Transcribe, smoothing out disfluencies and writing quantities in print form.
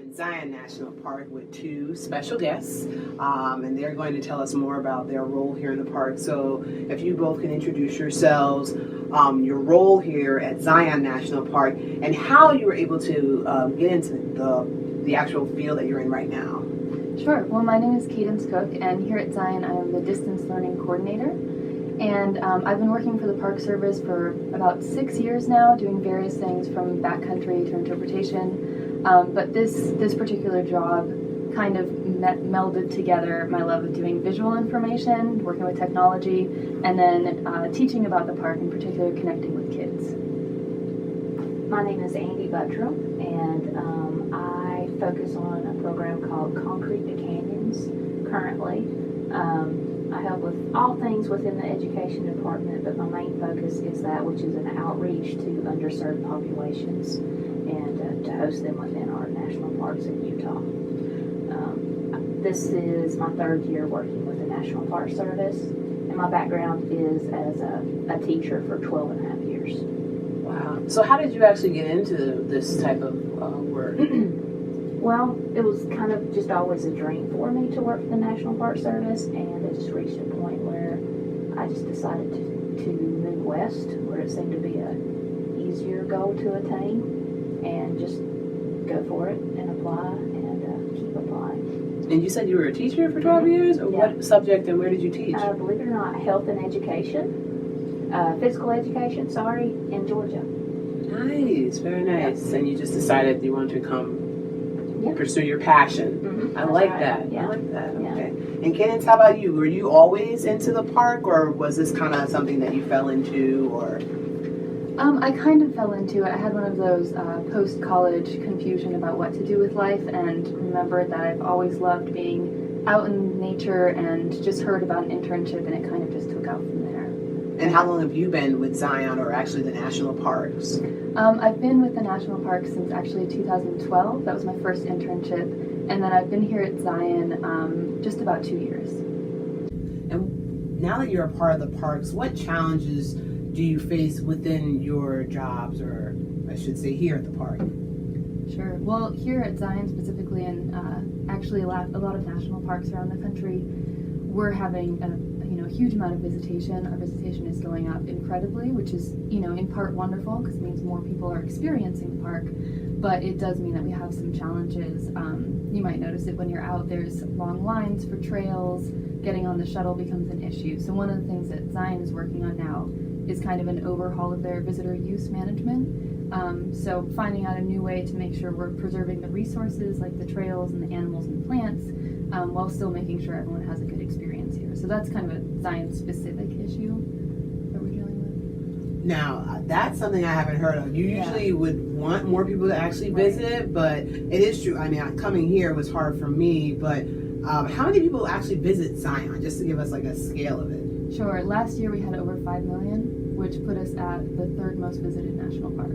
in Zion National Park with two special guests, and they're going to tell us more about their role here in the park. So if you both can introduce yourselves, your role here at Zion National Park, and how you were able to get into the actual field that you're in right now. Sure. Well, my name is Cadence Cook, and here at Zion I am the Distance Learning Coordinator. And I've been working for the Park Service for about 6 years now, doing various things from backcountry to interpretation. But this particular job kind of melded together my love of doing visual information, working with technology, and then teaching about the park, in particular connecting with kids. My name is Andy Buttram, and I focus on a program called Concrete to Canyons currently. I help with all things within the education department, but my main focus is that which is an outreach to underserved populations and to host them within our national parks in Utah. This is my third year working with the National Park Service, and my background is as a teacher for 12 and a half years. Wow. So how did you actually get into this type of work? Well, it was kind of just always a dream for me to work for the National Park Service, and it just reached a point where I just decided to move west, where it seemed to be a easier goal to attain, and just go for it and apply and keep applying. And you said you were a teacher for 12 years? Or Yeah. what subject and where did you teach? Believe it or not, health and education, physical education, in Georgia. Nice, very nice. And you just decided you wanted to come Yep. pursue your passion. Mm-hmm. I like right. that. Yeah. I like that. Yeah. Okay. And Cadence, how about you? Were you always into the park, or was this kind of something that you fell into, or? I kind of fell into it. I had one of those post-college confusion about what to do with life, and remembered that I've always loved being out in nature, and just heard about an internship, and it kind of just took out from there. And how long have you been with Zion, or actually the national parks? I've been with the national parks since actually 2012. That was my first internship, and then I've been here at Zion just about 2 years. And now that you're a part of the parks, what challenges do you face within your jobs, or I should say here at the park? Sure. Well, here at Zion specifically, and actually a lot of national parks around the country, we're having a huge amount of visitation. Our visitation is going up incredibly, which is in part wonderful because it means more people are experiencing the park. But it does mean that we have some challenges. You might notice it when you're out. There's long lines for trails. Getting on the shuttle becomes an issue. So one of the things that Zion is working on now is kind of an overhaul of their visitor use management. So finding out a new way to make sure we're preserving the resources like the trails and the animals and plants, while still making sure everyone has a good experience here. So that's kind of a Zion-specific issue that we're dealing with. Now, that's something I haven't heard of. You usually would want more people to actually visit, but it is true. I mean, coming here was hard for me, but how many people actually visit Zion, just to give us like a scale of it? Sure. Last year we had over 5 million, which put us at the third most visited national park.